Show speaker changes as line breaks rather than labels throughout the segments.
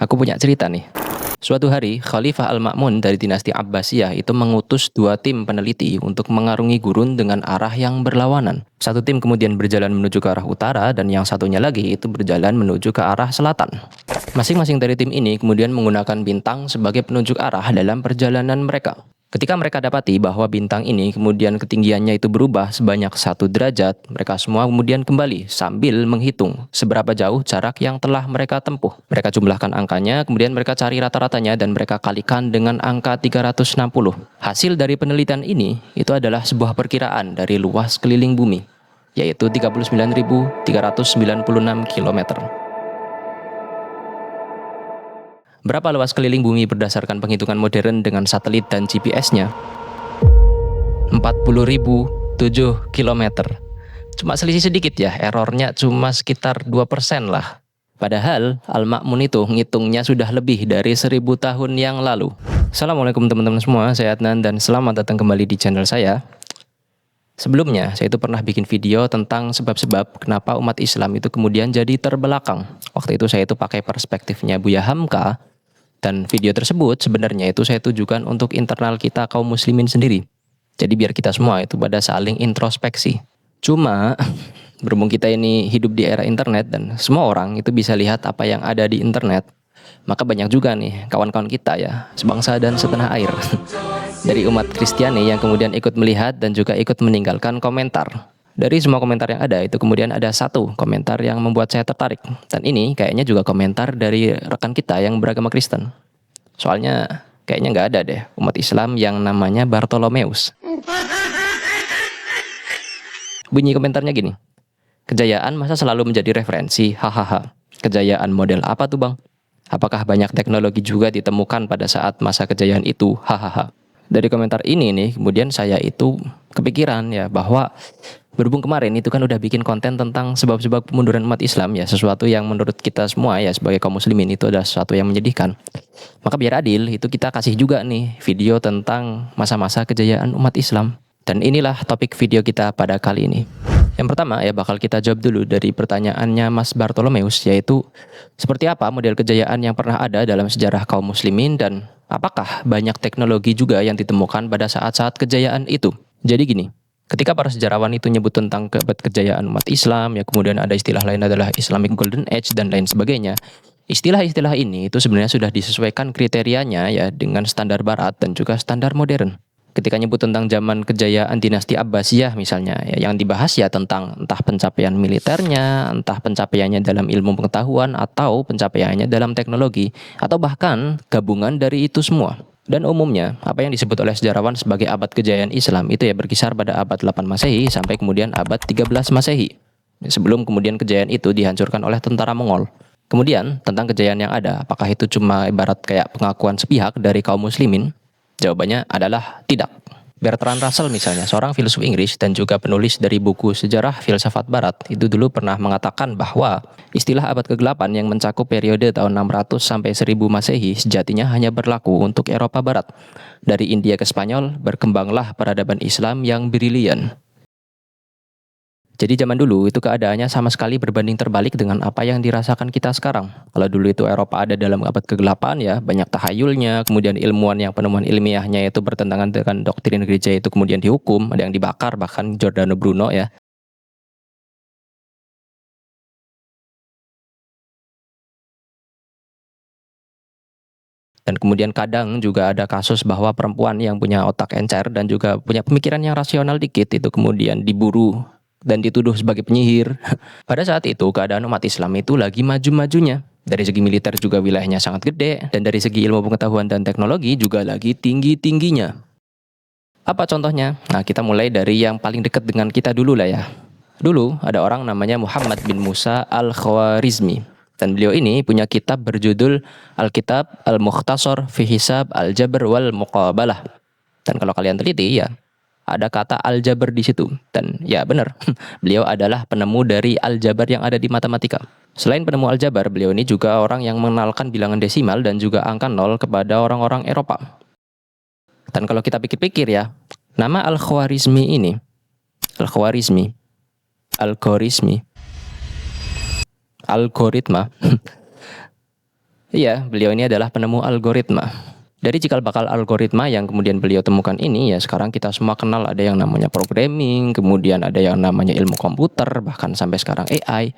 Aku punya cerita nih. Suatu hari, Khalifah Al-Ma'mun dari dinasti Abbasiyah itu mengutus dua tim peneliti untuk mengarungi gurun dengan arah yang berlawanan. Satu tim kemudian berjalan menuju ke arah utara dan yang satunya lagi itu berjalan menuju ke arah selatan. Masing-masing dari tim ini kemudian menggunakan bintang sebagai penunjuk arah dalam perjalanan mereka. Ketika mereka dapati bahwa bintang ini kemudian ketinggiannya itu berubah sebanyak 1 derajat, mereka semua kemudian kembali sambil menghitung seberapa jauh jarak yang telah mereka tempuh. Mereka jumlahkan angkanya, kemudian mereka cari rata-ratanya dan mereka kalikan dengan angka 360. Hasil dari penelitian ini itu adalah sebuah perkiraan dari luas keliling bumi, yaitu 39.396 km. Berapa luas keliling bumi berdasarkan penghitungan modern dengan satelit dan GPS-nya? 40.007 km. Cuma selisih sedikit ya, errornya cuma sekitar 2% lah. Padahal Al-Ma'mun itu ngitungnya sudah lebih dari 1000 tahun yang lalu. Assalamualaikum teman-teman semua, saya Adnan dan selamat datang kembali di channel saya. Sebelumnya, saya itu pernah bikin video tentang sebab-sebab kenapa umat Islam itu kemudian jadi terbelakang. Waktu itu saya itu pakai perspektifnya Buya Hamka. Dan video tersebut sebenarnya itu saya tujukan untuk internal kita kaum muslimin sendiri. Jadi biar kita semua itu pada saling introspeksi. Cuma berhubung kita ini hidup di era internet dan semua orang itu bisa lihat apa yang ada di internet. Maka banyak juga nih kawan-kawan kita ya, sebangsa dan setanah air. Dari umat Kristiani yang kemudian ikut melihat dan juga ikut meninggalkan komentar. Dari semua komentar yang ada itu kemudian ada satu komentar yang membuat saya tertarik. Dan ini kayaknya juga komentar dari rekan kita yang beragama Kristen. Soalnya kayaknya nggak ada deh umat Islam yang namanya Bartolomeus. Bunyi komentarnya gini. Kejayaan masa selalu menjadi referensi, hahaha. Kejayaan model apa tuh bang? Apakah banyak teknologi juga ditemukan pada saat masa kejayaan itu, hahaha. Dari komentar ini nih kemudian saya itu kepikiran ya bahwa berhubung kemarin itu kan udah bikin konten tentang sebab-sebab kemunduran umat Islam ya, sesuatu yang menurut kita semua ya sebagai kaum muslimin itu adalah sesuatu yang menyedihkan. Maka biar adil itu kita kasih juga nih video tentang masa-masa kejayaan umat Islam. Dan inilah topik video kita pada kali ini. Yang pertama ya bakal kita jawab dulu dari pertanyaannya Mas Bartolomeus, yaitu seperti apa model kejayaan yang pernah ada dalam sejarah kaum muslimin dan apakah banyak teknologi juga yang ditemukan pada saat-saat kejayaan itu. Jadi gini. Ketika para sejarawan itu nyebut tentang kejayaan umat Islam, ya kemudian ada istilah lain adalah Islamic Golden Age dan lain sebagainya. Istilah-istilah ini itu sebenarnya sudah disesuaikan kriterianya ya dengan standar barat dan juga standar modern. Ketika nyebut tentang zaman kejayaan dinasti Abbasiyah misalnya, ya, yang dibahas ya tentang entah pencapaian militernya, entah pencapaiannya dalam ilmu pengetahuan, atau pencapaiannya dalam teknologi, atau bahkan gabungan dari itu semua. Dan umumnya, apa yang disebut oleh sejarawan sebagai abad kejayaan Islam itu ya berkisar pada abad 8 Masehi sampai kemudian abad 13 Masehi. Sebelum kemudian kejayaan itu dihancurkan oleh tentara Mongol. Kemudian, tentang kejayaan yang ada, apakah itu cuma ibarat kayak pengakuan sepihak dari kaum muslimin? Jawabannya adalah tidak. Bertrand Russell misalnya, seorang filsuf Inggris dan juga penulis dari buku Sejarah Filsafat Barat, itu dulu pernah mengatakan bahwa istilah abad ke-8 yang mencakup periode tahun 600 sampai 1000 Masehi sejatinya hanya berlaku untuk Eropa Barat. Dari India ke Spanyol, berkembanglah peradaban Islam yang brilian. Jadi zaman dulu itu keadaannya sama sekali berbanding terbalik dengan apa yang dirasakan kita sekarang. Kalau dulu itu Eropa ada dalam abad ke-8 ya, banyak tahayulnya, kemudian ilmuwan yang penemuan ilmiahnya itu bertentangan dengan doktrin gereja itu kemudian dihukum, ada yang dibakar, bahkan Giordano Bruno ya. Dan kemudian kadang juga ada kasus bahwa perempuan yang punya otak encer dan juga punya pemikiran yang rasional dikit itu kemudian diburu dan dituduh sebagai penyihir. Pada saat itu keadaan umat Islam itu lagi maju-majunya. Dari segi militer juga wilayahnya sangat gede, dan dari segi ilmu pengetahuan dan teknologi juga lagi tinggi-tingginya. Apa contohnya? Nah, kita mulai dari yang paling dekat dengan kita dulu lah ya. Dulu ada orang namanya Muhammad bin Musa al-Khwarizmi. Dan beliau ini punya kitab berjudul Al-Kitab Al-Mukhtasar fi Hisab Al-Jabr wal Muqabalah. Dan kalau kalian teliti ya, ada kata aljabar di situ. Dan ya benar, beliau adalah penemu dari aljabar yang ada di matematika. Selain penemu aljabar, beliau ini juga orang yang mengenalkan bilangan desimal dan juga angka 0 kepada orang-orang Eropa. Dan kalau kita pikir-pikir ya, nama Al-Khwarizmi ini, Al-Khwarizmi, algoritma, Iya, beliau ini adalah penemu algoritma. Dari cikal bakal algoritma yang kemudian beliau temukan ini, ya sekarang kita semua kenal ada yang namanya programming, kemudian ada yang namanya ilmu komputer, bahkan sampai sekarang AI.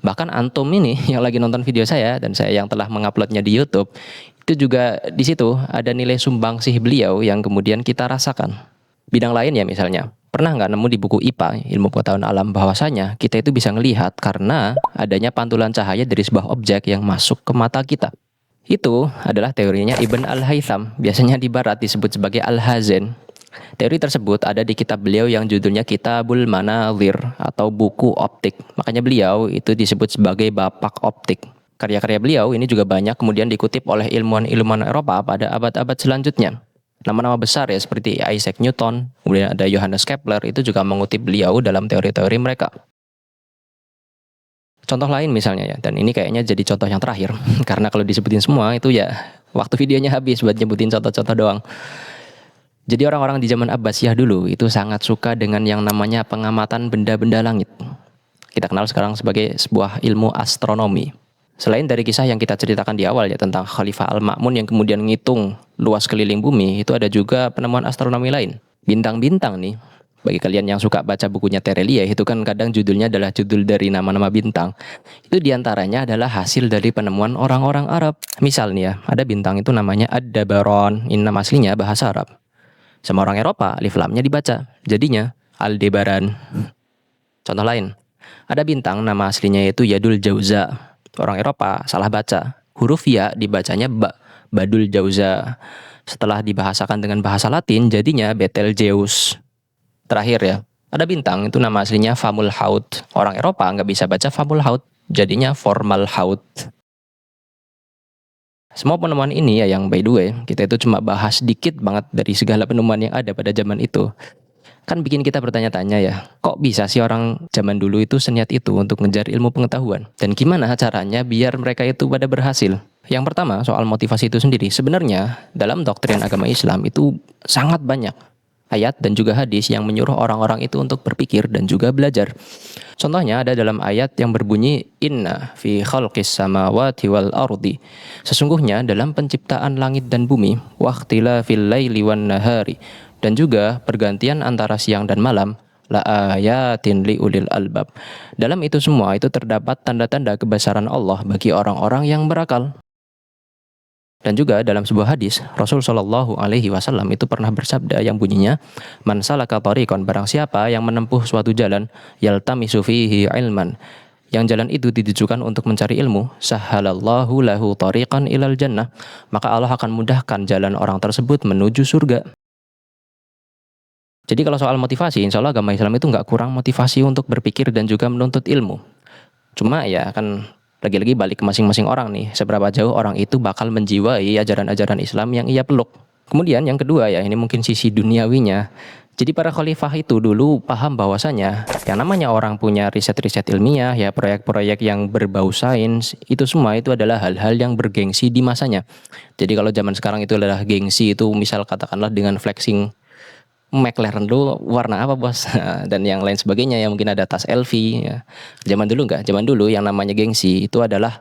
Bahkan antum ini yang lagi nonton video saya dan saya yang telah menguploadnya di YouTube, itu juga di situ ada nilai sumbangsih beliau yang kemudian kita rasakan. Bidang lain ya misalnya, pernah nggak nemu di buku IPA, ilmu pengetahuan alam, bahwasanya kita itu bisa melihat karena adanya pantulan cahaya dari sebuah objek yang masuk ke mata kita. Itu adalah teorinya Ibn Al-Haytham, biasanya di barat disebut sebagai Al-Hazen. Teori tersebut ada di kitab beliau yang judulnya Kitabul Manazir atau buku optik. Makanya beliau itu disebut sebagai bapak optik. Karya-karya beliau ini juga banyak kemudian dikutip oleh ilmuwan-ilmuwan Eropa pada abad-abad selanjutnya. Nama-nama besar ya seperti Isaac Newton, kemudian ada Johannes Kepler itu juga mengutip beliau dalam teori-teori mereka. Contoh lain misalnya ya, dan ini kayaknya jadi contoh yang terakhir karena kalau disebutin semua itu ya waktu videonya habis buat nyebutin contoh-contoh doang. Jadi orang-orang di zaman Abbasiyah dulu itu sangat suka dengan yang namanya pengamatan benda-benda langit. Kita kenal sekarang sebagai sebuah ilmu astronomi. Selain dari kisah yang kita ceritakan di awal ya tentang Khalifah Al-Ma'mun yang kemudian ngitung luas keliling bumi, itu ada juga penemuan astronomi lain. Bintang-bintang nih. Bagi kalian yang suka baca bukunya Terelie, itu kan kadang judulnya adalah judul dari nama-nama bintang. Itu diantaranya adalah hasil dari penemuan orang-orang Arab. Misal nih ya, ada bintang itu namanya Ad-Dabaron. Ini nama aslinya bahasa Arab. Sama orang Eropa, alif lamnya dibaca. Jadinya Aldebaran. Contoh lain, ada bintang nama aslinya yaitu Yadul Jauza. Orang Eropa salah baca. Huruf ya dibacanya Badul Jauza. Setelah dibahasakan dengan bahasa Latin, jadinya Betelgeuse. Terakhir ya, ada bintang itu nama aslinya Famulhaut. Orang Eropa nggak bisa baca Famulhaut, jadinya Formalhaut. Semua penemuan ini ya yang by the way, kita itu cuma bahas dikit banget dari segala penemuan yang ada pada zaman itu. Kan bikin kita bertanya-tanya ya, kok bisa sih orang zaman dulu itu seniat itu untuk ngejar ilmu pengetahuan? Dan gimana caranya biar mereka itu pada berhasil? Yang pertama, soal motivasi itu sendiri. Sebenarnya, dalam doktrin agama Islam itu sangat banyak ayat dan juga hadis yang menyuruh orang-orang itu untuk berpikir dan juga belajar. Contohnya ada dalam ayat yang berbunyi Inna fi khalqis samawati wal ardi. Sesungguhnya dalam penciptaan langit dan bumi, waqtilafil laili wan nahari, dan juga pergantian antara siang dan malam, la ayatin li ulil albab. Dalam itu semua itu terdapat tanda-tanda kebesaran Allah bagi orang-orang yang berakal. Dan juga dalam sebuah hadis, Rasul Shallallahu Alaihi Wasallam itu pernah bersabda yang bunyinya, "Man salaka tariqan, barang siapa yang menempuh suatu jalan, yaltamisu fihi ilman, yang jalan itu ditujukan untuk mencari ilmu, sahhalallahu lahu tariqan ilal jannah, maka Allah akan mudahkan jalan orang tersebut menuju surga." Jadi kalau soal motivasi, insya Allah agama Islam itu nggak kurang motivasi untuk berpikir dan juga menuntut ilmu. Cuma ya kan lagi-lagi balik ke masing-masing orang nih, seberapa jauh orang itu bakal menjiwai ajaran-ajaran Islam yang ia peluk. Kemudian yang kedua ya, ini mungkin sisi duniawinya. Jadi para khalifah itu dulu paham bahwasanya yang namanya orang punya riset-riset ilmiah, ya proyek-proyek yang berbau sains, itu semua itu adalah hal-hal yang bergengsi di masanya. Jadi kalau zaman sekarang itu adalah gengsi itu misal katakanlah dengan flexing McLaren dulu warna apa bos dan yang lain sebagainya ya mungkin ada tas LV ya. Zaman dulu enggak, zaman dulu yang namanya gengsi itu adalah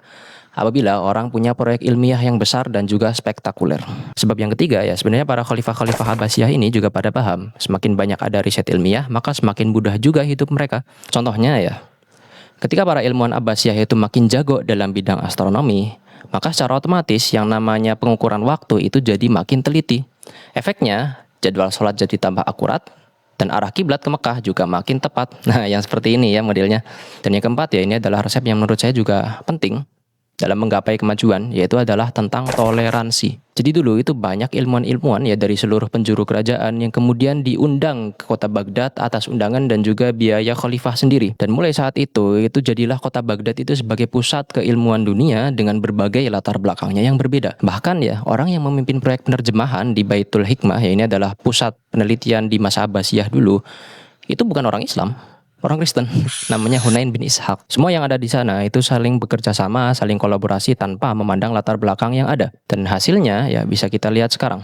apabila orang punya proyek ilmiah yang besar dan juga spektakuler. Sebab yang ketiga ya sebenarnya para khalifah-khalifah Abbasiyah ini juga pada paham semakin banyak ada riset ilmiah maka semakin mudah juga hidup mereka. Contohnya ya ketika para ilmuwan Abbasiyah itu makin jago dalam bidang astronomi maka secara otomatis yang namanya pengukuran waktu itu jadi makin teliti. Efeknya jadwal sholat jadi tambah akurat, dan arah kiblat ke Mekah juga makin tepat. Nah, yang seperti ini ya modelnya. Dan yang keempat ya ini adalah resep yang menurut saya juga penting dalam menggapai kemajuan, yaitu adalah tentang toleransi. Jadi dulu itu banyak ilmuwan-ilmuwan ya dari seluruh penjuru kerajaan yang kemudian diundang ke kota Baghdad atas undangan dan juga biaya khalifah sendiri. Dan mulai saat itu jadilah kota Baghdad itu sebagai pusat keilmuan dunia dengan berbagai latar belakangnya yang berbeda. Bahkan ya orang yang memimpin proyek penerjemahan di Baitul Hikmah ya ini adalah pusat penelitian di masa Abbasiyah dulu. Itu bukan orang Islam, orang Kristen, namanya Hunain bin Ishaq. Semua yang ada di sana itu saling bekerja sama, saling kolaborasi tanpa memandang latar belakang yang ada. Dan hasilnya ya bisa kita lihat sekarang.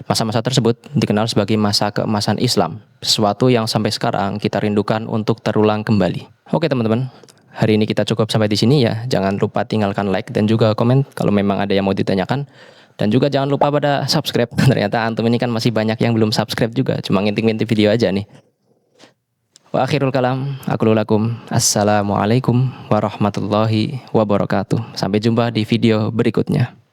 Masa-masa tersebut dikenal sebagai masa keemasan Islam, sesuatu yang sampai sekarang kita rindukan untuk terulang kembali. Oke teman-teman, hari ini kita cukup sampai di sini ya. Jangan lupa tinggalkan like dan juga komen kalau memang ada yang mau ditanyakan. Dan juga jangan lupa pada subscribe. Ternyata antum ini kan masih banyak yang belum subscribe juga. Cuma ngintip-ngintip video aja nih. Wa akhirul kalam. Aku lakum. Assalamualaikum warahmatullahi wabarakatuh. Sampai jumpa di video berikutnya.